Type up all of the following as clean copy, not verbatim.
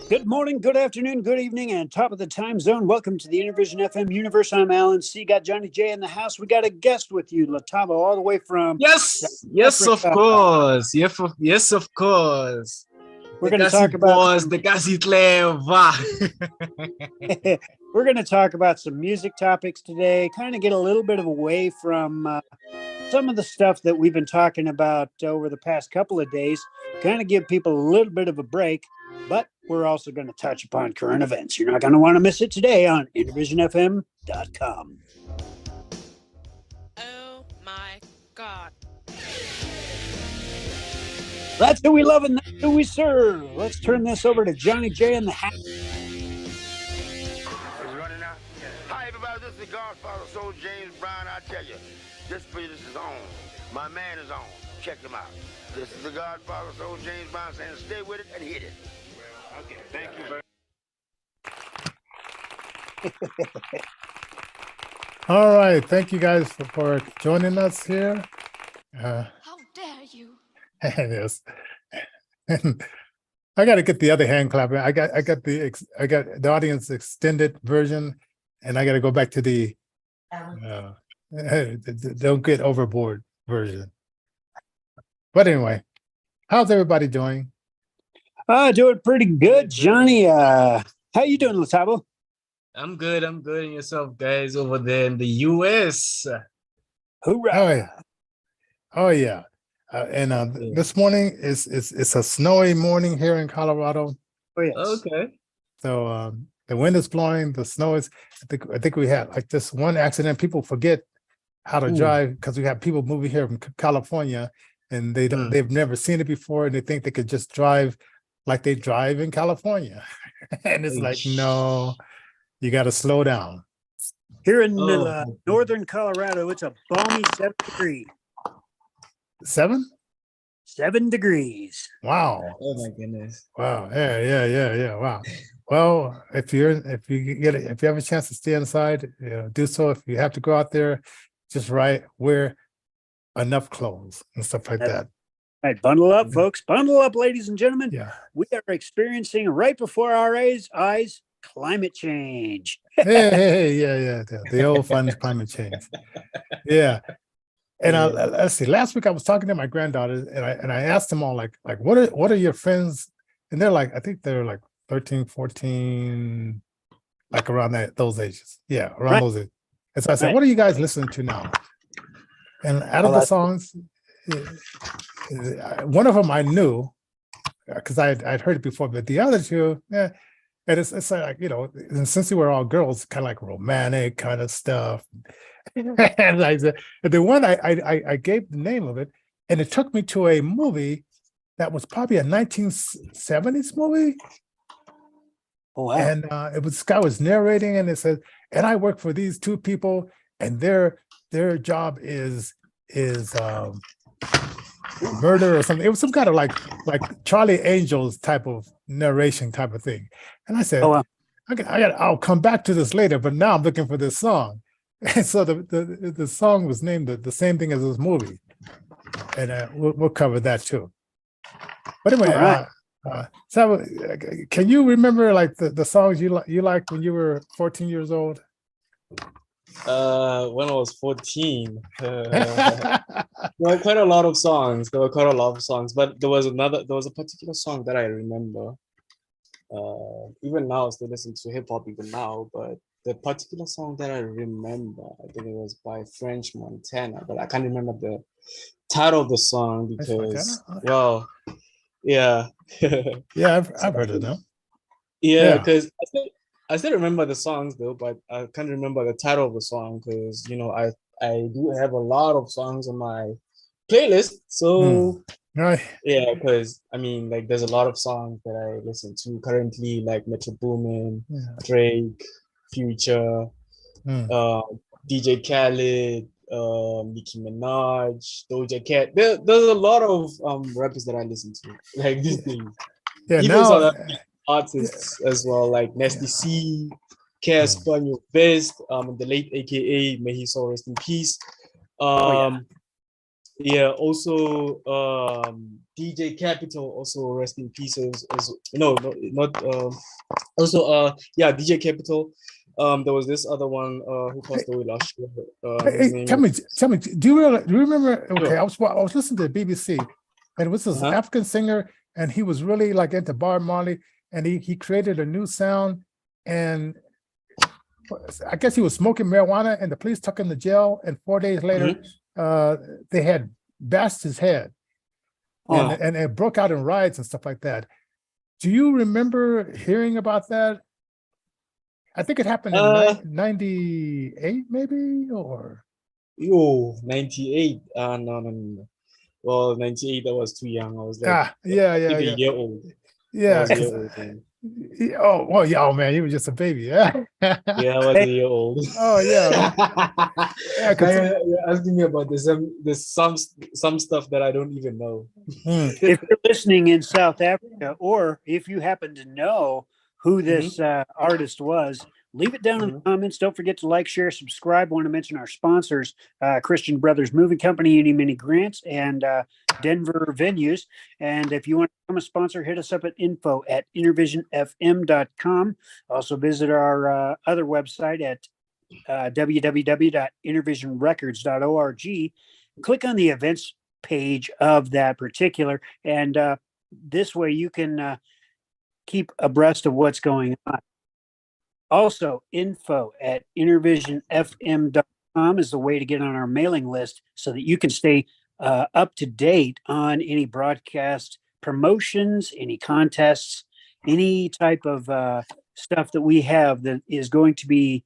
Good morning, good afternoon, good evening, and top of the time zone. Welcome to the Intervision FM universe. I'm Alan C. Got Johnny J in the house. We got a guest with you, Lethabo, all the way from Yes, of Africa. course. Yes, of course. We're going to talk about the Kasi Cleva. we're going to talk about some music topics today. Kind of get a little bit of away from some of the stuff that we've been talking about over the past couple of days. Kind of give people a little bit of a break. But we're also going to touch upon current events. You're not going to want to miss it today on IntervisionFM.com. Oh my God. That's who we love and that's who we serve. Let's turn this over to Johnny J in the house. Hi, everybody. This is the Godfather, Soul James Brown. I tell you, this is on. My man is on. Check him out. This is the Godfather, Soul James Brown saying stay with it and hit it. Okay, thank you very All right. Thank you guys for joining us here. How dare you? Yes. I got to get the other hand clapping. I got the audience extended version, and I got to go back to the don't get overboard version. But anyway, how's everybody doing? Doing pretty good, Johnny. How you doing, Lethabo? I'm good. And yourself, guys, over there in the US. Hoorah! Oh yeah. This morning it's a snowy morning here in Colorado. Oh yes. Okay. So the wind is blowing, the snow is. I think we had like this one accident. People forget how to drive because we have people moving here from California, and they've never seen it before, and they think they could just drive like they drive in California. And it's like, no, you got to slow down. Here in northern Colorado, it's a balmy 7 degrees. 7? 7 degrees. Wow. Oh my goodness. Wow. Yeah. Wow. Well, if you have a chance to stay inside, do so. If you have to go out there, just wear enough clothes and stuff like that. All right, bundle up, folks. Bundle up, ladies and gentlemen. Yeah. We are experiencing right before our eyes climate change. Yeah. The old fun climate change. Yeah. And let's see. Last week I was talking to my granddaughters, and I asked them all like what are your friends? And they're like, I think they're like 13, 14, like around those ages. Yeah, around those ages. And so I said, what are you guys listening to now? And out of the songs, one of them I knew because I'd heard it before, but the other two, and it's like, and since we were all girls, kind of like romantic kind of stuff. And the one I gave the name of it, and it took me to a movie that was probably a 1970s movie. Oh, wow. And this guy was narrating, and it said, and I work for these two people, and their job is murder or something. It was some kind of like Charlie Angel's type of narration type of thing. And I said, oh, wow. I'll come back to this later, but now I'm looking for this song. And so the song was named the same thing as this movie, and we'll cover that too. But anyway, so can you remember like the songs you liked when you were 14 years old? When I was 14, there were quite a lot of songs. But there was a particular song that I remember. Even now, I still listen to hip hop even now, but the particular song that I remember, I think it was by French Montana, but I can't remember the title of the song because, well, yeah. Yeah, I've heard of them. Yeah, because I still remember the songs though, but I can't remember the title of the song because, I do have a lot of songs on my playlist. So, yeah, because, like, there's a lot of songs that I listen to currently, like Metro Boomin, Drake, Future, DJ Khaled, Nicki Minaj, Doja Cat. There's a lot of rappers that I listen to like these days. Yeah, even now, some other artists as well, like Nasty C, Casper, Your Best, the late AKA, may he so rest in peace. Also DJ Capital, also rest in peace. No, not also yeah, DJ Capital. There was this other one who passed away last year. His name tell me, do you remember? Okay, Sure. I was listening to the BBC, and it was this African singer, and he was really like into Bob Marley, and he created a new sound, and I guess he was smoking marijuana, and the police took him to jail, and 4 days later, they had bashed his head, and it broke out in riots and stuff like that. Do you remember hearing about that? I think it happened in 98, maybe, or 98. No. Well, 98, I was too young. I was like a year old. Yeah. I was a year old then. Oh man, you were just a baby. Yeah. Yeah, I was a year old. Oh yeah. You're asking me about some stuff that I don't even know. If you're listening in South Africa, or if you happen to know who this artist was, leave it down in the comments. Don't forget to like, share, subscribe. I want to mention our sponsors, Christian Brothers Moving Company, Any Mini Grants, and Denver Venues. And if you want to become a sponsor, hit us up at info@intervisionfm.com. Also visit our other website at www.intervisionrecords.org. Click on the events page of that particular, and this way you can keep abreast of what's going on. Also, info@intervisionfm.com is the way to get on our mailing list so that you can stay up to date on any broadcast promotions, any contests, any type of stuff that we have that is going to be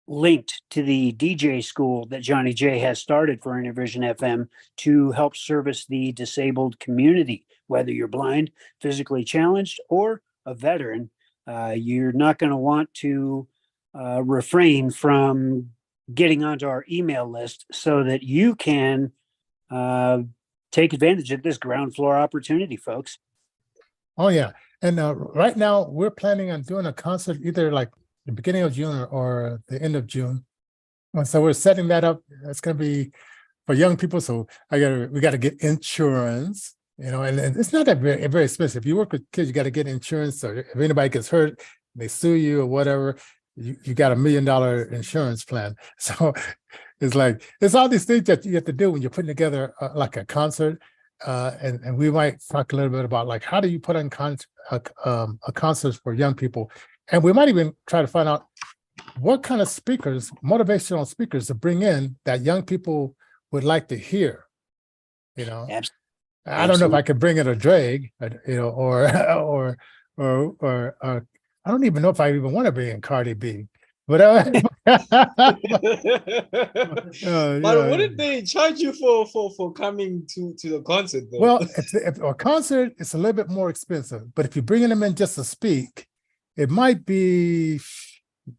linked to the DJ school that Johnny J has started for Intervision FM to help service the disabled community, whether you're blind, physically challenged, or a veteran. You're not going to want to refrain from getting onto our email list so that you can take advantage of this ground floor opportunity, folks. Oh yeah, and right now we're planning on doing a concert either like the beginning of June or the end of June. So we're setting that up. It's going to be for young people. So we got to get insurance. And it's not that very expensive. If you work with kids, you got to get insurance. So if anybody gets hurt, they sue you or whatever, you got $1 million insurance plan. So it's all these things that you have to do when you're putting together like a concert. And we might talk a little bit about like how do you put on a concert for young people, and we might even try to find out what kind of speakers, motivational speakers, to bring in that young people would like to hear. Absolutely. I don't know if I could bring in a drag, or I don't even know if I even want to bring in Cardi B. But what did they charge you for coming to the concert though? Well, if a concert, it's a little bit more expensive. But if you're bringing them in just to speak, it might be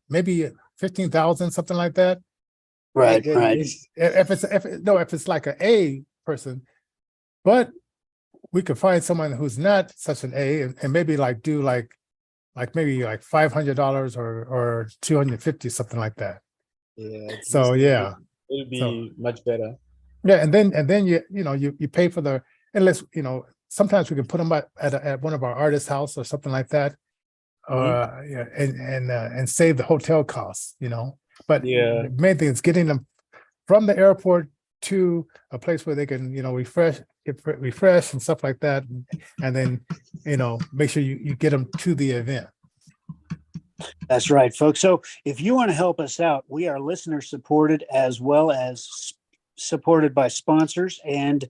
maybe 15,000, something like that. Right. If it's like an A person. But we could find someone who's not such an A and maybe do maybe $500 or $250, something like that. Yeah. So yeah, it'll be much better. Yeah, and then you pay for the, unless sometimes we can put them at one of our artists' house or something like that, and save the hotel costs. But the main thing is getting them from the airport to a place where they can, get refreshed and stuff like that, and then, make sure you get them to the event. That's right, folks. So if you want to help us out, we are listener supported as well as supported by sponsors and,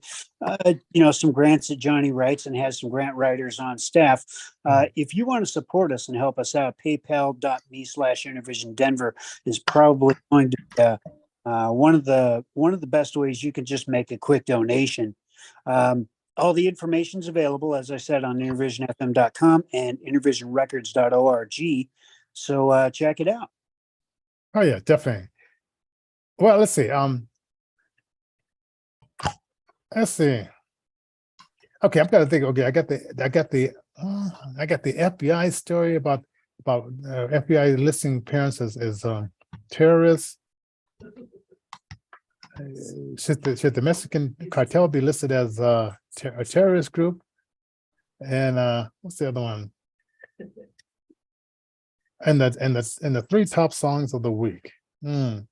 some grants that Johnny writes and has some grant writers on staff. If you want to support us and help us out, paypal.me/Intervision Denver is probably going to be one of the best ways you can just make a quick donation. All the information is available, as I said, on intervisionfm.com and intervisionrecords.org. So check it out. Oh yeah, definitely. Well, let's see. Let's see. Okay, I'm gonna think. Okay, I got the FBI story about FBI listing parents as terrorists. Should the Mexican cartel be listed as a terrorist group. And what's the other one? And the three top songs of the week. Well,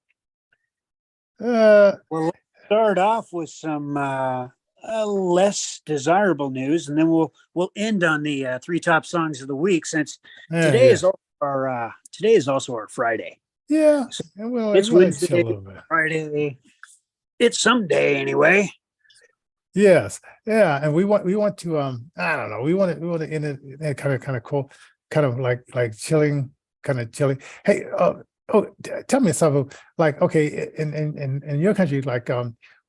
let's start off with some less desirable news, and then we'll end on the three top songs of the week, since today is also our Friday. Yeah, So it's Wednesday, Friday. It's someday anyway. Yes, yeah, and we want to I don't know, we want to end it kind of cool, kind of like chilling, kind of chilling. Hey, tell me something, like, okay, in your country, like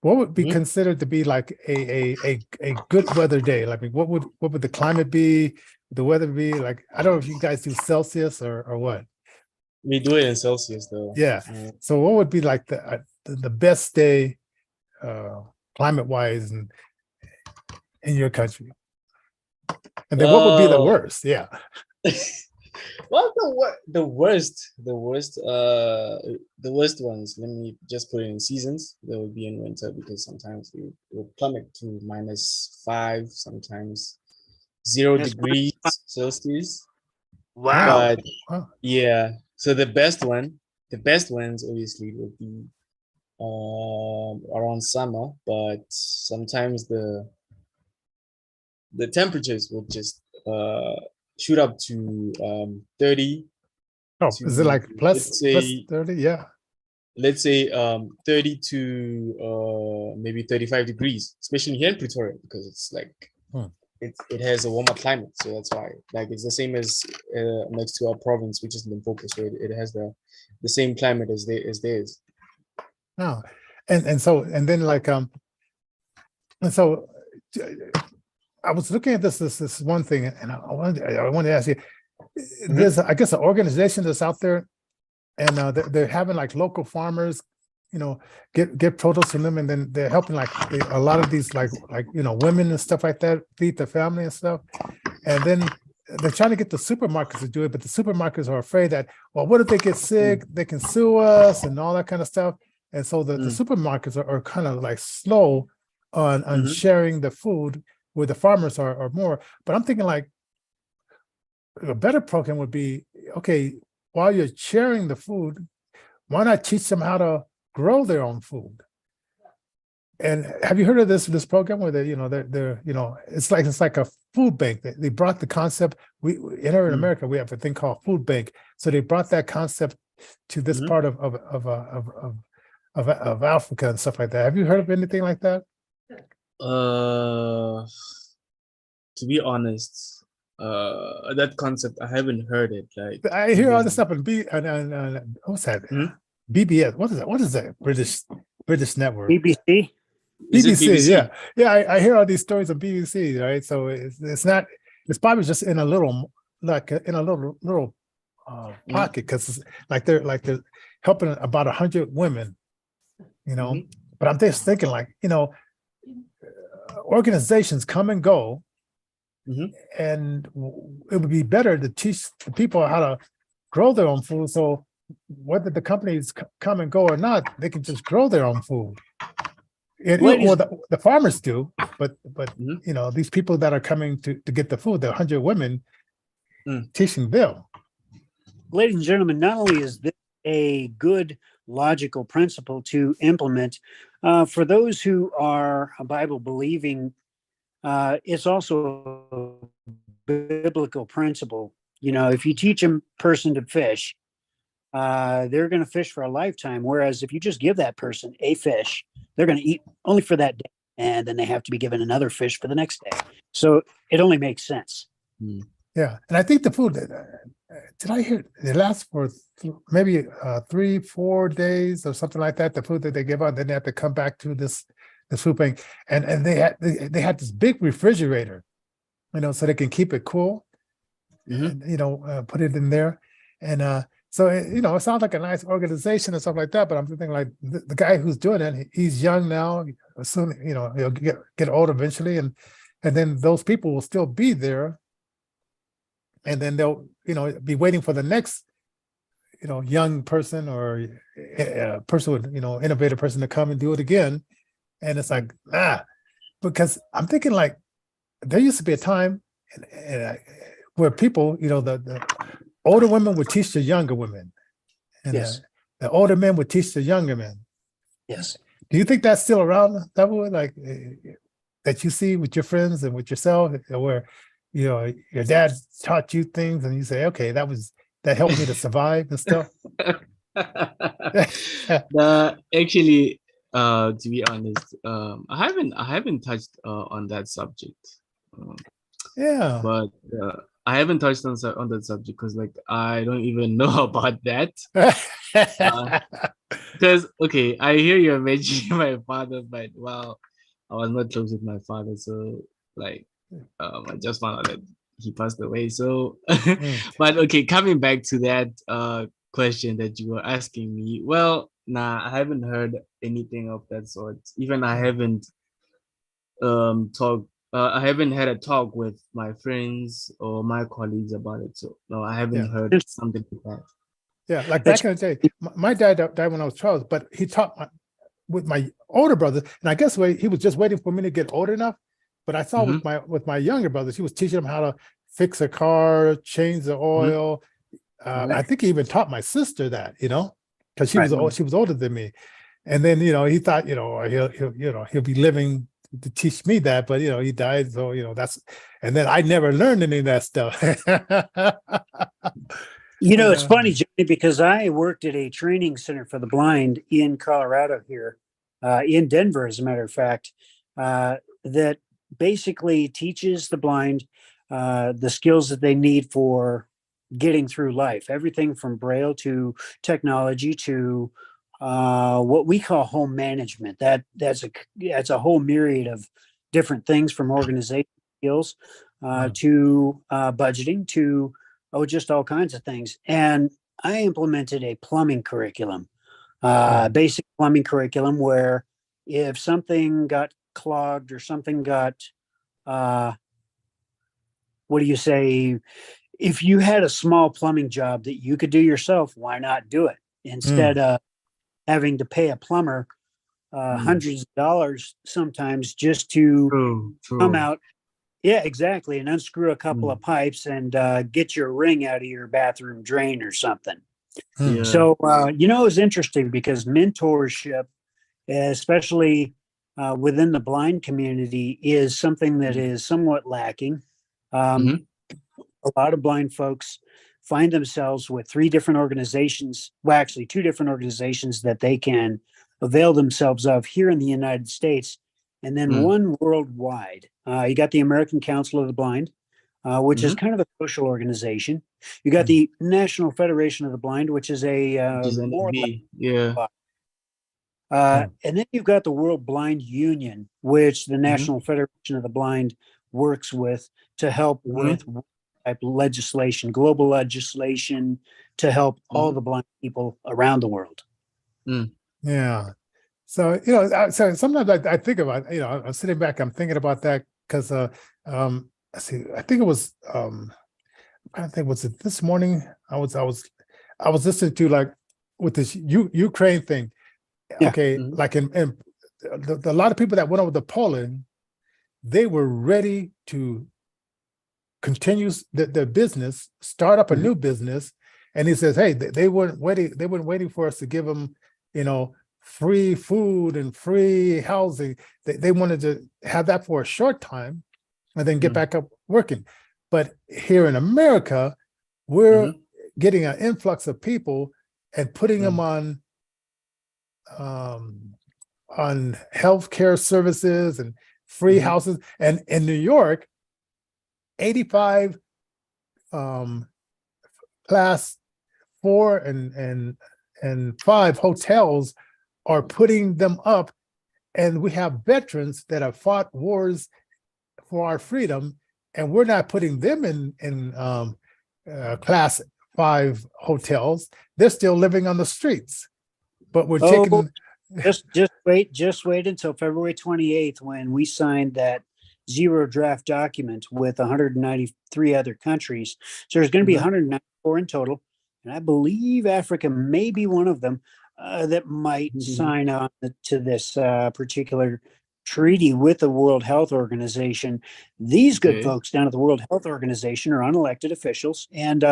what would be considered to be like a good weather day? Like, what would the climate be, the weather be like? I don't know if you guys do Celsius or what. We do it in Celsius though. Yeah. So what would be like the best day climate wise in your country? And then what would be the worst? Yeah. Well, the worst ones, let me just put it in seasons. They would be in winter, because sometimes it will plummet to -5, sometimes 0 degrees Celsius. Wow. But yeah, so the best ones obviously would be around summer, but sometimes the temperatures will just shoot up to 30. Oh, is it like plus 30? Yeah. Let's say 30 to maybe 35 degrees, especially here in Pretoria, because it's like it has a warmer climate, so that's why, like, it's the same as next to our province, which is Limpopo, so it has the same climate as theirs. Oh, and then like and so I was looking at this one thing, and I wanted to ask you, there's I guess an organization that's out there, and they're having like local farmers, get produce from them, and then they're helping like a lot of these like women and stuff like that feed their family and stuff, and then they're trying to get the supermarkets to do it, but the supermarkets are afraid that, well, what if they get sick? They can sue us and all that kind of stuff. And so the supermarkets are kind of like slow on sharing the food, where the farmers are more. But I'm thinking like a better program would be, okay, while you're sharing the food, why not teach them how to grow their own food? And have you heard of this program where they're it's like a food bank. They brought the concept. In America we have a thing called food bank. So they brought that concept to this part of Africa and stuff like that. Have you heard of anything like that? To be honest, that concept, I haven't heard it. Like, I hear all this stuff and what's that? BBS. What is that? British network. BBC. BBC. Yeah. I hear all these stories on BBC, right? So it's not. It's probably just in a little pocket, because it's like they're helping about 100 women. But I'm just thinking, like, organizations come and go, and it would be better to teach the people how to grow their own food. So whether the companies come and go or not, they can just grow their own food. Or the farmers do, but these people that are coming to get the food, the 100 women, teaching them. Ladies and gentlemen, not only is this a good logical principle to implement, for those who are a Bible believing, it's also a biblical principle. If you teach a person to fish, they're going to fish for a lifetime. Whereas if you just give that person a fish, they're going to eat only for that day, and then they have to be given another fish for the next day. So it only makes sense. Yeah, and I think the food, did I hear it lasts for maybe 3-4 days or something like that? The food that they give out, then they have to come back to this food bank, and they had this big refrigerator, so they can keep it cool, and, put it in there, and so it sounds like a nice organization and stuff like that. But I'm thinking, like, the guy who's doing it, he's young now. Soon, he'll get old eventually, and then those people will still be there. And then they'll, be waiting for the next, young person or a person with, innovative person to come and do it again. And it's like, because I'm thinking like there used to be a time where people, the older women would teach the younger women, and Yes. the older men would teach the younger men. Yes. Do you think that's still around, that way, like that you see with your friends and with yourself, where your dad taught you things and you say, okay, that helped me to survive and stuff? Actually, to be honest, I haven't touched on that subject. Yeah. But I haven't touched on that subject because like I don't even know about that. Because okay, I hear you're mentioning my father, but well, I was not close with my father, so like I just found out that he passed away. So, but okay, coming back to that question that you were asking me, well, nah, I haven't heard anything of that sort. Even I haven't I haven't had a talk with my friends or my colleagues about it. So no, I haven't heard something like that. Yeah, like back in the day, my dad died when I was 12, but he taught with my older brother, and I guess he was just waiting for me to get old enough. But I saw with my younger brothers, he was teaching them how to fix a car, change the oil. I think he even taught my sister that, because she was older than me. And then he thought he'll be living to teach me that, but he died, so and then I never learned any of that stuff. It's funny, Johnny, because I worked at a training center for the blind in Colorado here, in Denver, as a matter of fact, that basically teaches the blind the skills that they need for getting through life. Everything from Braille to technology to what we call home management. That's a whole myriad of different things, from organization skills to budgeting to just all kinds of things. And I implemented a plumbing curriculum, basic plumbing curriculum, where if something got clogged or something got, what do you say? If you had a small plumbing job that you could do yourself, why not do it instead of having to pay a plumber hundreds of dollars sometimes just to come out? Yeah, exactly. And unscrew a couple of pipes and get your ring out of your bathroom drain or something. So, it was interesting because mentorship, especially within the blind community, is something that is somewhat lacking. A lot of blind folks find themselves with three different organizations, well, actually two different organizations that they can avail themselves of here in the United States, and then one worldwide. You got the American Council of the Blind, which is kind of a social organization. You got the National Federation of the Blind, which is more like, and then you've got the World Blind Union, which the National Federation of the Blind works with to help with type legislation, global legislation, to help all the blind people around the world. Yeah. So, so sometimes I think about, I'm sitting back, I'm thinking about that because, let's see, I think it was, I think, was it this morning? I was listening to, like, with this Ukraine thing. Yeah. Okay. Like in a lot of people that went over to Poland, they were ready to continue their business, start up a new business. And he says, hey, they weren't waiting for us to give them, free food and free housing. They wanted to have that for a short time and then get back up working. But here in America, we're getting an influx of people and putting them on healthcare services and free houses. And in New York, 85 class 4 and 5 hotels are putting them up, and we have veterans that have fought wars for our freedom, and we're not putting them in class 5 hotels. They're still living on the streets, but we're taking. Just wait until February 28th when we signed that zero draft document with 193 other countries. So there's going to be 194 in total, and I believe Africa may be one of them that might sign on to this particular treaty with the World Health Organization. These good folks down at the World Health Organization are unelected officials, and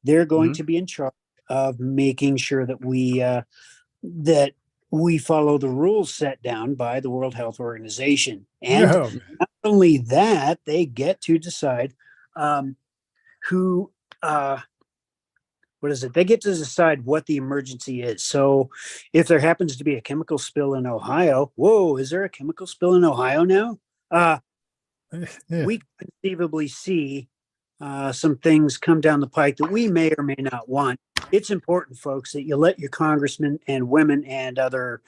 they're going to be in charge of making sure that we follow the rules set down by the World Health Organization. And not only that, they get to decide who what is it? They get to decide what the emergency is. So if there happens to be a chemical spill in Ohio, whoa, is there a chemical spill in Ohio now? We conceivably see some things come down the pike that we may or may not want. It's important, folks, that you let your congressmen and women and other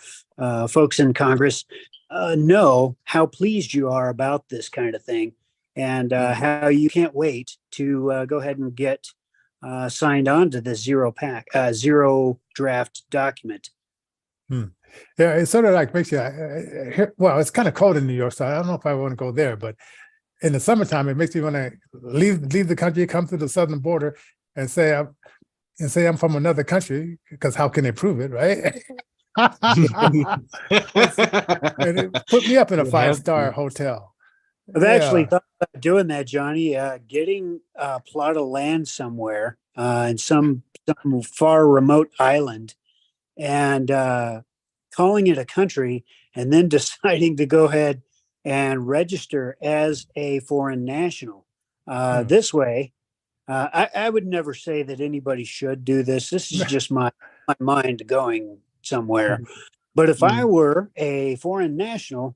folks in Congress know how pleased you are about this kind of thing, and how you can't wait to go ahead and get signed on to this zero draft document. Yeah, it sort of like makes you, well, it's kind of cold in New York, so I don't know if I want to go there, but in the summertime, it makes me want to leave the country, come to the southern border and say I'm from another country, because how can they prove it, right? And it put me up in a 5-star hotel. I've actually thought about doing that, Johnny, getting a plot of land somewhere in some far remote island and calling it a country, and then deciding to go ahead and register as a foreign national. This way, I would never say that anybody should do this. This is just my mind going somewhere. But if I were a foreign national,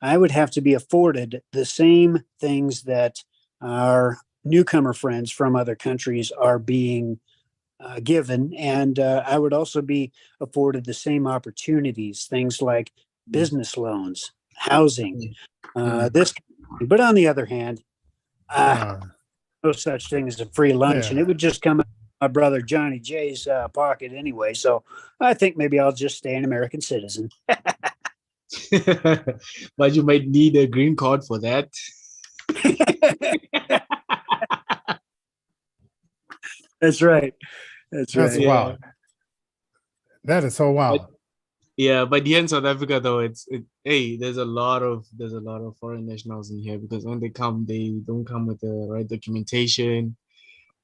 I would have to be afforded the same things that our newcomer friends from other countries are being given. And I would also be afforded the same opportunities, things like business loans, housing, this. But on the other hand, no such thing as a free lunch, and it would just come out of my brother Johnny J's pocket anyway. So I think maybe I'll just stay an American citizen. But you might need a green card for that. That's right. That's wild. That is so wild. But here in South Africa, though, there's a lot of foreign nationals in here, because when they come, they don't come with the right documentation.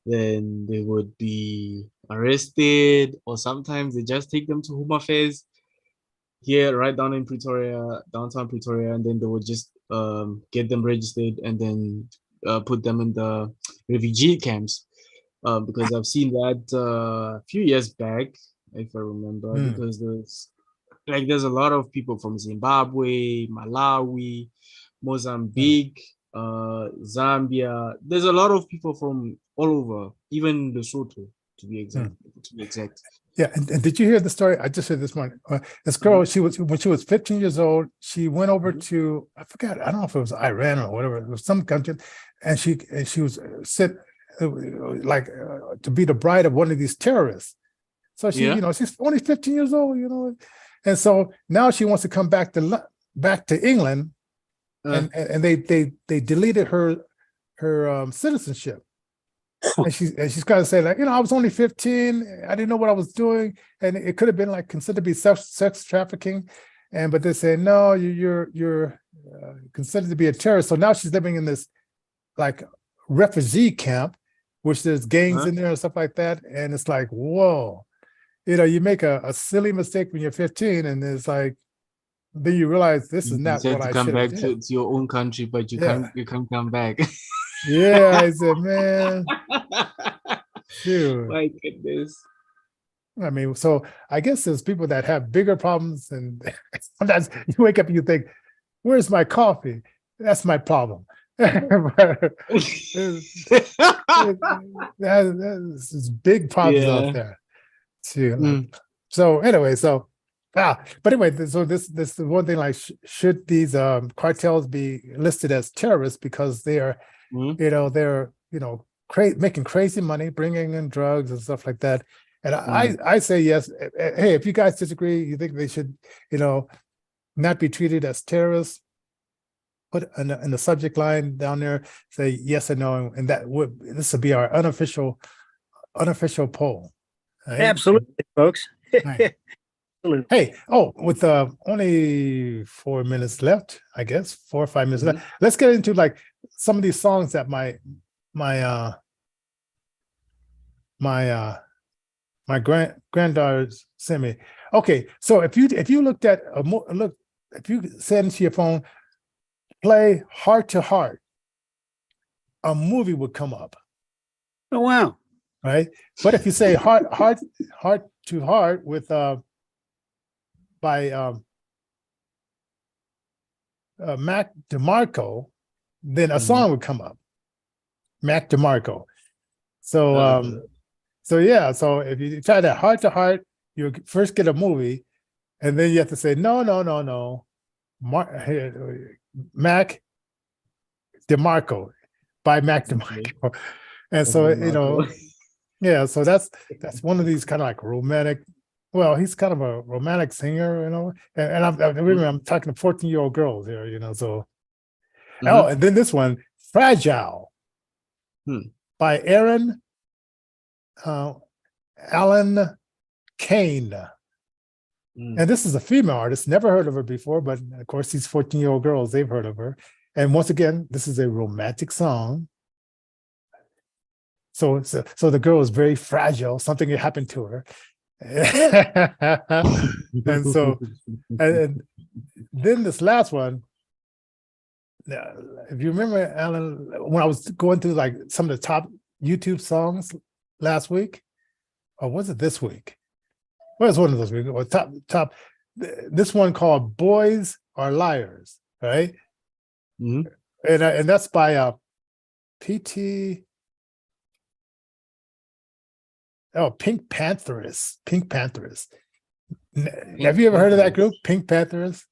Then they would be arrested, or sometimes they just take them to Home Affairs here, right down in Pretoria, downtown Pretoria, and then they would just get them registered and then put them in the refugee camps. Because I've seen that a few years back, if I remember, because there's a lot of people from Zimbabwe, Malawi, Mozambique, Zambia. There's a lot of people from all over, even Lesotho, to be exact. Yeah, and did you hear the story? I just heard this morning. This girl, when she was 15 years old, she went over to, I forgot, I don't know if it was Iran or whatever, it was some country, and she was sent to be the bride of one of these terrorists. So she, she's only 15 years old, and so now she wants to come back to England, and they deleted her citizenship. And she's got to say, like, I was only 15. I didn't know what I was doing, and it could have been like considered to be sex trafficking, but they say no, you're considered to be a terrorist. So now she's living in this like refugee camp, which there's gangs in there and stuff like that. And it's like, whoa, you make a silly mistake when you're 15, and it's like, then you realize this is not what I should come back to your own country, but you can't come back. Yeah, I said, man, dude. My goodness. I mean, so I guess there's people that have bigger problems, and sometimes you wake up and you think, where's my coffee? That's my problem. There's big problems out there too. So anyway, but anyway, so this is one thing, like, should these cartels be listed as terrorists because they are they're making crazy money, bringing in drugs and stuff like that. And I say yes. Hey, if you guys disagree, you think they should not be treated as terrorists, put in the subject line down there, say yes or no, and this would be our unofficial poll. Right? Absolutely, folks. Right. Hey, with only 4 minutes left, I guess 4 or 5 minutes left. Let's get into like some of these songs that my granddaughters sent me. Okay, so if you looked at if you said into your phone, play Heart to Heart, a movie would come up. Oh wow! Right, but if you say Heart to Heart with by Mac DeMarco, then a song would come up. Mac DeMarco. So so if you try that Heart to Heart, you first get a movie, and then you have to say no. Mac DeMarco by Mac DeMarco. And so yeah, so that's one of these kind of like romantic. Well, he's kind of a romantic singer, and I'm talking to 14-year-old girls here, so. Oh, and then this one, Fragile, by Aaron Allen Kane. And this is a female artist, never heard of her before, but of course, these 14-year-old girls, they've heard of her. And once again, this is a romantic song. So the girl is very fragile, something had happened to her. and then this last one, if you remember, Alan, when I was going through like some of the top YouTube songs last week, or was it this week? Well, it's one of those weeks. Or top. This one called "Boys Are Liars," right? And that's by P.T. Oh, Pink Panthers. Have you ever heard of that group, Pink Panthers?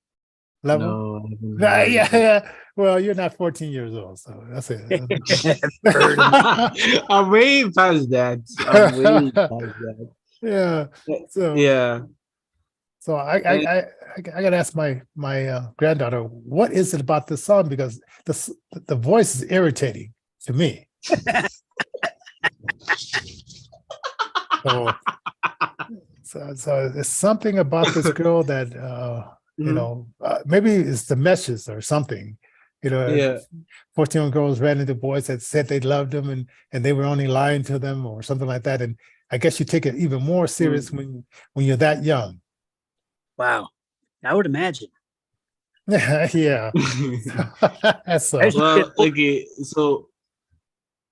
Level? No. Yeah. Well, you're not 14 years old, so that's it. I'm way past that. Yeah. So I gotta ask my granddaughter, what is it about this song? Because the voice is irritating to me. So there's something about this girl that maybe it's the meshes or something. 14-year-old girls ran into boys that said they loved them and they were only lying to them or something like that. And I guess you take it even more serious when you're that young. Wow, I would imagine. Yeah. Well, okay, so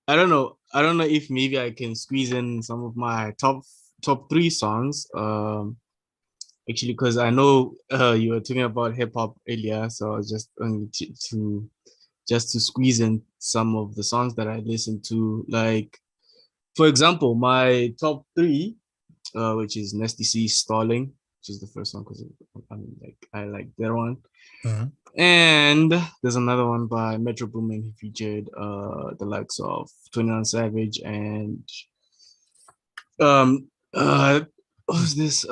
I don't know if maybe I can squeeze in some of my top 3 songs. Actually, because I know you were talking about hip hop earlier, so I was just going to squeeze in some of the songs that I listened to. Like, for example, my top 3, which is Nasty C, Stalling, which is the first one because I like that one. And there's another one by Metro Boomin. He featured the likes of 21 Savage and who's this?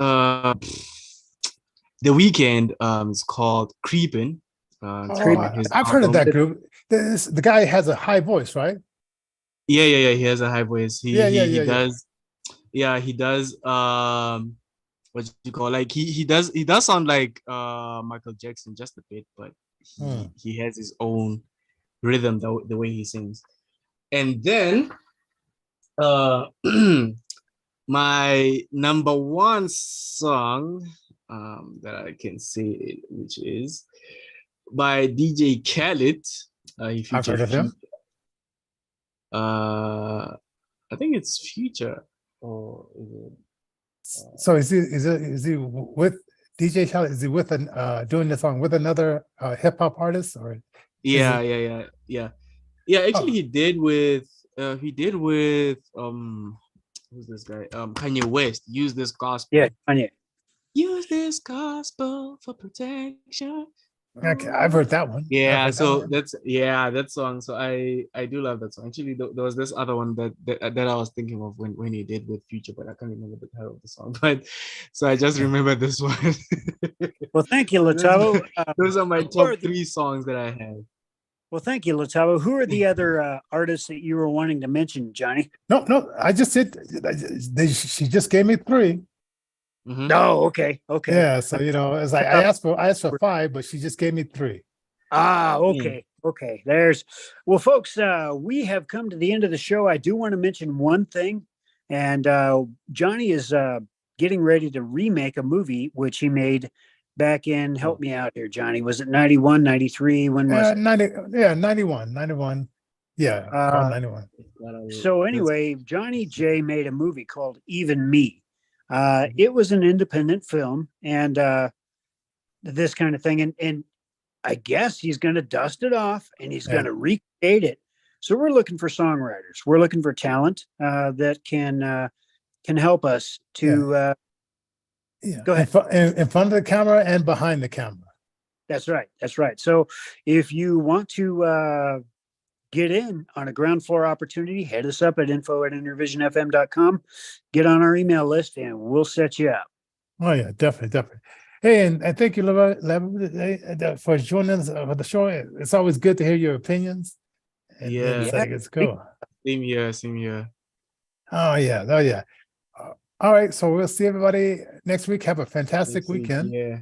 The Weeknd. It's called Creepin'. I've heard of that group. The guy has a high voice, right? Yeah. He has a high voice. He does. Yeah, he does. What you call, like he does sound like Michael Jackson just a bit, but he has his own rhythm the way he sings. And then my number 1 song that I can say, which is by DJ Khaled. I've heard of him. I think it's Future, or is it? So is he with DJ Khaled? Is he with doing the song with another hip hop artist, or? Yeah. Actually, he did with who's this guy? Kanye West. Use This Gospel. Yeah, Kanye. Use this gospel for protection. Okay, I've heard that one. Yeah, so that's that song. So I do love that song. Actually, there was this other one that I was thinking of when he did with Future, but I can't remember the title of the song. But so I just remember this one. Well, thank you, Lethabo. Those are my top 3 songs that I have. Well, thank you, Lethabo. Who are the other artists that you were wanting to mention, Johnny? No, I just said she just gave me 3. Oh, okay. Yeah, so it's like I asked for 5, but she just gave me 3. Okay. Well, folks, we have come to the end of the show. I do want to mention one thing, and Johnny is getting ready to remake a movie which he made back in, help me out here, Johnny, was it 91, 93? When was it? 91. Yeah, around 91. So anyway, Johnny J made a movie called Even Me. It was an independent film, and this kind of thing, and I guess he's going to dust it off and he's going to recreate it. So we're looking for songwriters. We're looking for talent that can help us to go ahead. In front of the camera and behind the camera. That's right. So if you want to get in on a ground floor opportunity, hit us up at info@intervisionfm.com. Get on our email list and we'll set you up. Oh yeah, definitely. Hey, and thank you, Leva, for joining us for the show. It's always good to hear your opinions. And it's cool. Same here. Oh yeah. All right, so we'll see everybody next week. Have a fantastic weekend. Yeah.